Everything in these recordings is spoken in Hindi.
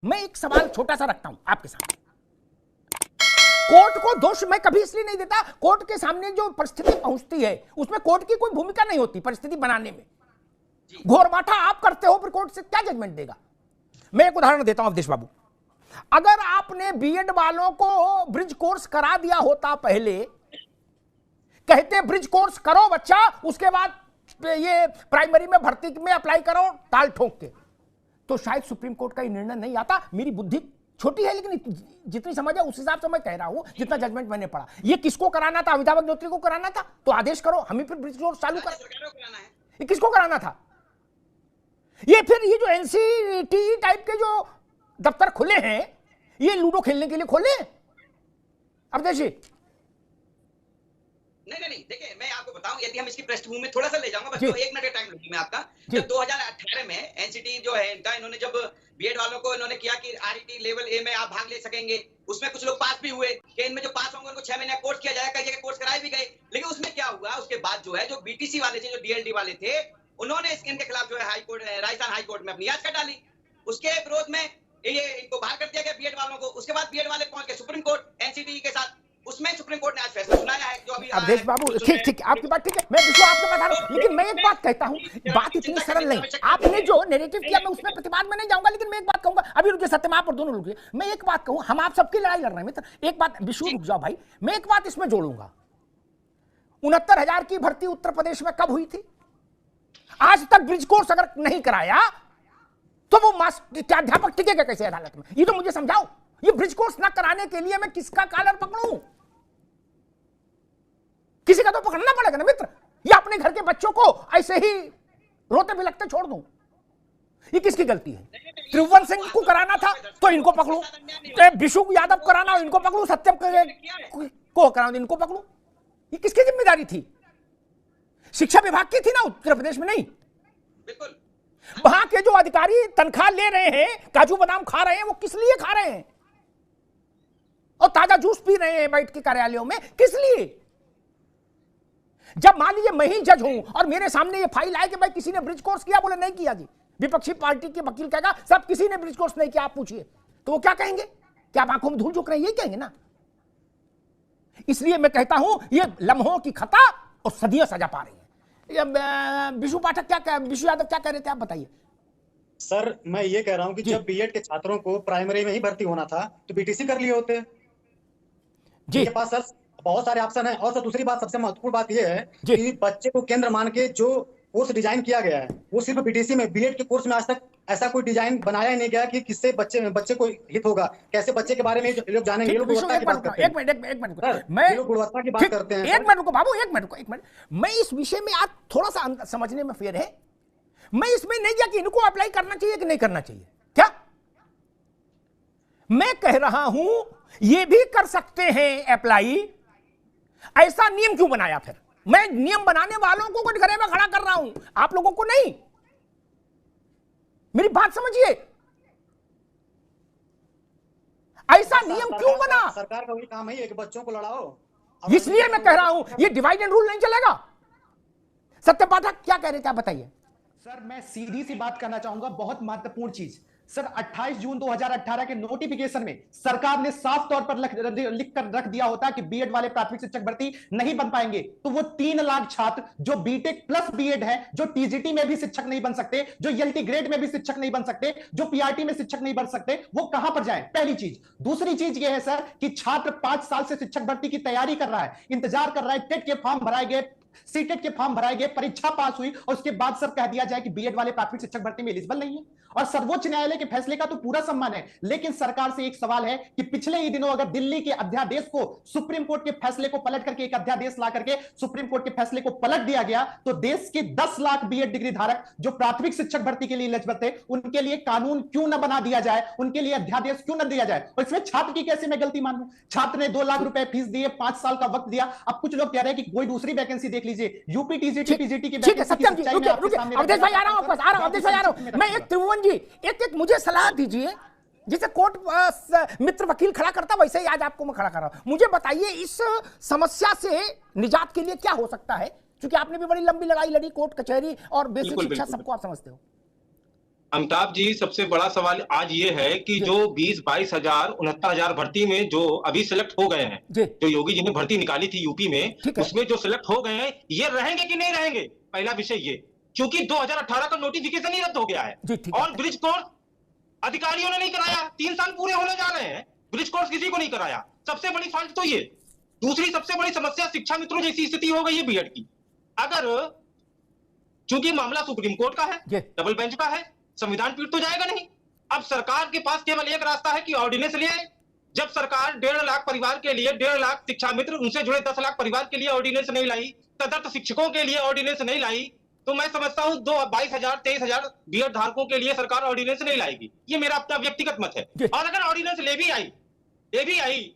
मैं एक सवाल छोटा सा रखता हूं आपके सामने। कोर्ट को दोष मैं कभी इसलिए नहीं देता, कोर्ट के सामने जो परिस्थिति पहुंचती है उसमें कोर्ट की कोई भूमिका नहीं होती परिस्थिति बनाने में। घोरबाठा आप करते हो, फिर कोर्ट से क्या जजमेंट देगा? मैं एक उदाहरण देता हूं अवधेश बाबू, अगर आपने बीएड वालों को ब्रिज कोर्स करा दिया होता, पहले कहते ब्रिज कोर्स करो बच्चा, उसके बाद ये प्राइमरी में भर्ती में अप्लाई करो ताल ठोक के, तो शायद सुप्रीम कोर्ट का ये निर्णय नहीं आता। मेरी बुद्धि छोटी है लेकिन जितनी समझ है उस हिसाब से मैं कह रहा हूं, जितना जजमेंट मैंने पढ़ा। ये किसको कराना था? अमिताभ अग्निहोत्री को कराना था, तो आदेश करो, हम ही फिर ब्रिज कोर्स चालू करें। ये किसको कराना था? ये फिर ये जो एनसीटी टाइप के जो दफ्तर खुले हैं, ये लूडो खेलने के लिए खोले? अवधेश जी नहीं, देखिए मैं आपको बताऊं, यदि हम इसकी पृष्ठभूमि में थोड़ा सा ले जाऊंगा, बस तो 1 मिनट का टाइम लूंगी मैं आपका। जब 2018 में एनसीटी जो है इनका, इन्होंने जब बीएड वालों को इन्होंने किया कि आरईटी लेवल ए में आप भाग ले सकेंगे, उसमें कुछ लोग पास भी हुए कि इनमें जो पास होंगे उनको 6 महीने कोर्स किया जाएगा, कई जगह कोर्स कराए भी गए। लेकिन उसमें क्या हुआ, उसके बाद जो है जो बीटीसी वाले थे, जो डीएलडी वाले थे, उन्होंने इनके खिलाफ जो है हाईकोर्ट, राजस्थान हाईकोर्ट में अपनी याचिका डाली। उसके विरोध में ये इनको बाहर कर दिया गया बीएड वालों को। उसके बाद बीएड वाले पहुंच गए सुप्रीम कोर्ट एनसीटी के साथ, उसमें सुप्रीम कोर्ट ने आज फैसला सुनाया है जो अभी। अवधेश बाबू ठीक आपकी बात ठीक है, मैं विश्व आपको बता रहा हूं, लेकिन मैं एक बात कहता हूं, बात इतनी सरल नहीं। आपने जो नैरेटिव किया मैं उसमें प्रतिवाद में नहीं जाऊंगा, लेकिन मैं एक बात कहूंगा, अभी रुकिए सत्यम, आप और दोनों रुकिए, मैं एक बात कहूं, हम आप सबकी लड़ाई लड़ रहे हैं मित्र, एक बात विश्व रुक जाओ भाई, मैं एक बात इसमें जोड़ूंगा। 69,000 की भर्ती उत्तर प्रदेश में कब हुई थी? आज तक ब्रिज कोर्स अगर नहीं कराया तो वो अध्यापक टिकेगा कैसे अदालत में? ये तो मुझे समझाओ। ये ब्रिज कोर्स ना कराने के लिए मैं किसका कॉलर पकड़ूं? किसी का तो पकड़ना पड़ेगा ना मित्र, या अपने घर के बच्चों को ऐसे ही रोते बिलखते छोड़ दूं? ये किसकी गलती है? त्रिभुवन सिंह को कराना था तो इनको पकड़ूं, विशु यादव को कराना इनको पकड़ूं, सत्यम को कराना इनको पकड़ूं? ये किसकी जिम्मेदारी थी? शिक्षा विभाग की थी ना उत्तर प्रदेश में? नहीं, बिल्कुल। वहां के जो अधिकारी तनख्वाह ले रहे हैं, काजू बादाम खा रहे हैं, वो किस लिए खा रहे हैं? और ताजा जूस पी रहे हैं बैठ के कार्यालयों में, किस लिए? जब मान लीजिए मैं ही जज हूं और मेरे सामने ये फाइल आए कि भाई किसी ने ब्रिज कोर्स किया, बोले नहीं किया जी, विपक्षी पार्टी के वकील कहेगा सब किसी ने ब्रिज कोर्स नहीं किया, आप पूछिए, तो वो क्या कहेंगे? क्या आप आंखों में धूल झोंक रहे हैं? यही कहेंगे ना। इसलिए मैं कहता हूं ये लम्हों की खता और सदियों सजा पा रही है। विशु पाठक क्या, विशु यादव क्या कह रहे थे, आप बताइए। सर मैं ये कह रहा हूं कि जब बीएड के छात्रों को प्राइमरी में ही भर्ती होना था तो बीटीसी कर लिए होते जी। इनके पास सर बहुत सारे ऑप्शन है। और सर दूसरी बात, सबसे महत्वपूर्ण बात यह है कि बच्चे को केंद्र मान के जो कोर्स डिजाइन किया गया है वो सिर्फ बीटीसी में, बीएड के कोर्स में आज तक ऐसा कोई डिजाइन बनाया ही नहीं गया कि किससे बच्चे को हित होगा, कैसे बच्चे के बारे में लोग जानेंगे। लोग गुणवत्ता की बात करते हैं। एक मिनट मैं गुणवत्ता की बात करते हैं। एक मिनट रुको बाबू, एक मिनट, मैं इस विषय में आज थोड़ा सा समझने में फेर है। मैं इसमें नहीं गया कि इनको अप्लाई करना चाहिए कि नहीं करना चाहिए, क्या मैं कह रहा हूं ये भी कर सकते हैं अप्लाई, ऐसा नियम क्यों बनाया? फिर मैं नियम बनाने वालों को कटघरे में खड़ा कर रहा हूं, आप लोगों को नहीं। मेरी बात समझिए, ऐसा नियम क्यों बना? सरकार का वही काम है कि बच्चों को लड़ाओ, इसलिए मैं कह रहा हूं ये डिवाइड एंड रूल नहीं चलेगा। सत्य पाठक क्या कह रहे थे, आप बताइए। सर मैं सीधी सी बात करना चाहूंगा, बहुत महत्वपूर्ण चीज। सर 28 जून 2018 के नोटिफिकेशन में सरकार ने साफ तौर पर लिख कर रख दिया होता कि बीएड वाले प्राथमिक शिक्षक भर्ती नहीं बन पाएंगे, तो वो 3 लाख छात्र जो बीटेक प्लस बीएड है, जो टीजीटी में भी शिक्षक नहीं बन सकते, जो एलटी ग्रेड में भी शिक्षक नहीं बन सकते, जो पीआरटी में शिक्षक नहीं बन सकते, वो कहां पर जाए? पहली चीज। दूसरी चीज ये है सर कि छात्र 5 साल से शिक्षक भर्ती की तैयारी कर रहा है, इंतजार कर रहा है, टेट के फॉर्म भराए गए, सीटेट के फॉर्म भराए गए, परीक्षा पास हुई और उसके बाद सर कह दिया जाए कि बीएड वाले प्राथमिक शिक्षक भर्ती में एलिजिबल नहीं है। और सर्वोच्च न्यायालय के फैसले का तो पूरा सम्मान है, लेकिन सरकार से एक सवाल है कि पिछले ही दिनों अगर दिल्ली के अध्यादेश को, सुप्रीम कोर्ट के फैसले को पलट करके एक अध्यादेश ला करके सुप्रीम कोर्ट के फैसले को पलट दिया गया, तो देश के 10 लाख बीएड डिग्री धारक जो प्राथमिक शिक्षक भर्ती के लिए एलिजिबल थे, उनके लिए कानून क्यों न बना दिया जाए, उनके लिए अध्यादेश क्यों न दिया जाए? और इसमें छात्र की कैसे मैं गलती मानूं? छात्र ने 2 लाख रुपए फीस दिए, 5 साल का वक्त दिया। अब कुछ लोग कह रहे हैं कि कोई दूसरी वैकेंसी देख लीजिए, यूपी टीजीटी पीजीटी की वैकेंसी। सत्यम जी रुकिए, अवधेश भाई आ रहा हूं आपके पास, अवधेश भाई आ रहा हूं मैं। एक त्रिभुवन जी एक मुझे सलाह दीजिए, जैसे कोर्ट मित्र वकील खड़ा करता वैसे ही आज आपको मैं खड़ा कर रहा हूं। मुझे बताइए इस समस्या से निजात के लिए क्या हो सकता है, क्योंकि आपने भी बड़ी लंबी लड़ाई लड़ी, कोर्ट कचहरी और बेसिक शिक्षा सबको आप समझते हो। अमिताभ जी, सबसे बड़ा सवाल आज ये है कि जो 20-22 हजार 69,000 भर्ती में जो अभी सिलेक्ट हो गए हैं, जो योगी जी ने भर्ती निकाली थी यूपी में, उसमें जो सिलेक्ट हो गए हैं, ये रहेंगे कि नहीं रहेंगे? पहला विषय ये, क्योंकि 2018 का नोटिफिकेशन ही रद्द हो गया है और ब्रिज कोर्स अधिकारियों ने नहीं कराया। 3 साल पूरे होने जा रहे हैं, ब्रिज कोर्स किसी को नहीं कराया। सबसे बड़ी फॉल्ट तो ये। दूसरी सबसे बड़ी समस्या शिक्षा मित्रों जैसी स्थिति हो गई है बीएड की। अगर चूंकि मामला सुप्रीम कोर्ट का है, डबल बेंच का है, संविधान पीठ तो जाएगा नहीं। अब सरकार के पास केवल एक रास्ता है कि ऑर्डिनेंस ले आए। जब सरकार 1.5 लाख परिवार के लिए 1.5 लाख शिक्षा मित्र, उनसे जुड़े 10 लाख परिवार के लिए ऑर्डिनेंस नहीं लाई, तदर्थ शिक्षकों के लिए ऑर्डिनेंस नहीं लाई, तो मैं समझता हूं 22,000 23,000 बीएड धारकों के लिए सरकार ऑर्डिनेंस नहीं लाएगी। ये मेरा अपना व्यक्तिगत मत है। और अगर ऑर्डिनेंस ले भी आई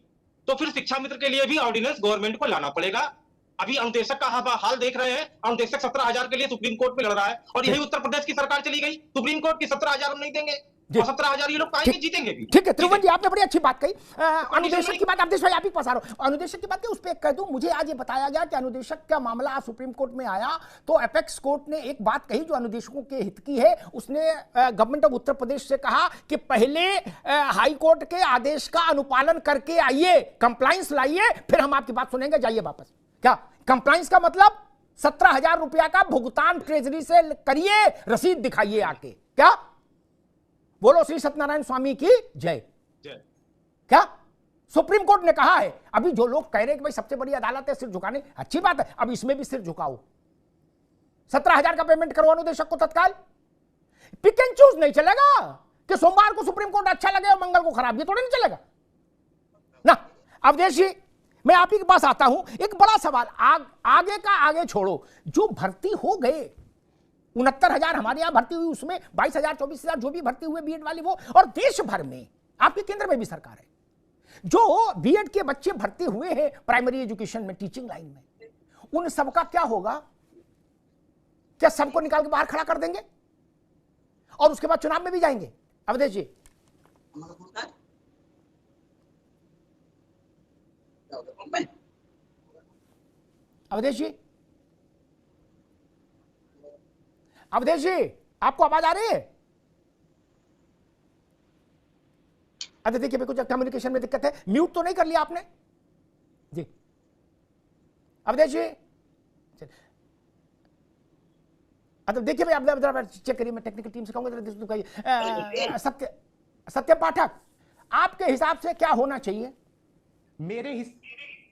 तो फिर शिक्षा मित्र के लिए भी ऑर्डिनेंस गवर्नमेंट को लाना पड़ेगा। अभी अनुदेशक का हाल देख रहे हैं, अनुदेशक 17,000 के लिए सुप्रीम कोर्ट में लड़ रहा है और यही उत्तर प्रदेश की सरकार चली गई सुप्रीम कोर्ट की 17,000 हम नहीं देंगे और 17,000 ये लोग पाएंगे, जीतेंगे भी। ठीक है त्रिभुवन जी, आपने बड़ी अच्छी बात कही। अनुदेशक की बात अवधेश भाई आप ही पास आ रहा हूं। अनुदेशक की बात की उस पर कह दूं, मुझे आज ये बताया गया कि अनुदेशक का मामला सुप्रीम कोर्ट में आया तो एपेक्स कोर्ट ने एक बात कही जो अनुदेशकों के हित की है। उसने गवर्नमेंट ऑफ उत्तर प्रदेश से कहा कि पहले हाई कोर्ट के आदेश का अनुपालन करके आइए, कंप्लायंस लाइए, फिर हम आपकी बात सुनेंगे, जाइए वापस। क्या कंप्लायंस का मतलब 17,000 रुपया का भुगतान ट्रेजरी से करिए, रसीद दिखाइए आके। क्या बोलो श्री सत्यनारायण स्वामी की जय। क्या सुप्रीम कोर्ट ने कहा है? अभी जो लोग कह रहे हैं कि भाई सबसे बड़ी अदालत है सिर झुकाने, अच्छी बात है, अब इसमें भी सिर झुकाओ। 17,000 का पेमेंट करो अनुदेशक को तत्काल। पिक एंड चूज नहीं चलेगा कि सोमवार को सुप्रीम कोर्ट अच्छा लगे और मंगल को खराब, ये थोड़ा नहीं चलेगा ना। अवधेश जी, मैं आप ही के पास आता हूं। एक बड़ा सवाल, आगे का आगे छोड़ो, जो भर्ती हो गए 69,000 हमारे यहां भर्ती हुई, उसमें 22,000 24,000 जो भी भर्ती हुए बीएड वाले वो, और देश भर में आपके केंद्र में भी सरकार है, जो बीएड के बच्चे भर्ती हुए हैं प्राइमरी एजुकेशन में, टीचिंग लाइन में, उन सबका क्या होगा? क्या सबको निकाल के बाहर खड़ा कर देंगे और उसके बाद चुनाव में भी जाएंगे? अवधेश जी, अवधेश जी, अवधेश जी, आपको आवाज आ रही है? अच्छा देखिए, कुछ कम्युनिकेशन में दिक्कत है। म्यूट तो नहीं कर लिया आपने जी? अवधेश जी, अच्छा देखिए भाई, आप चेक करिए, मैं टेक्निकल टीम से कहूंगा। सत्य पाठक, आपके हिसाब से क्या होना चाहिए?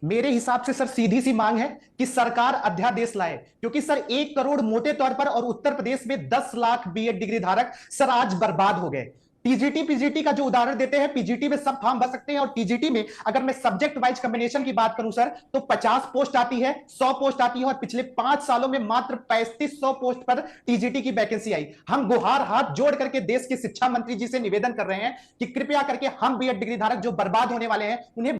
मेरे हिसाब से सर सीधी सी मांग है कि सरकार अध्यादेश लाए, क्योंकि सर 1 करोड़ मोटे तौर पर और उत्तर प्रदेश में 10 लाख बीएड डिग्री धारक सर आज बर्बाद हो गए। टीजीटी पीजीटी का जो उदाहरण देते हैं, पीजीटी में सब फॉर्म भर सकते हैं और टीजीटी में अगर मैं सब्जेक्ट वाइज कॉम्बिनेशन की बात करूं सर, तो 50 पोस्ट आती है, 100 पोस्ट आती है और पिछले 5 सालों में मात्र 3500 पोस्ट पर टीजीटी की वैकेंसी आई। हम गुहार हाथ जोड़ करके देश के शिक्षा मंत्री जी से निवेदन कर रहे हैं कि कृपया करके हम बीएड डिग्री धारक जो बर्बाद होने वाले हैं उन्हें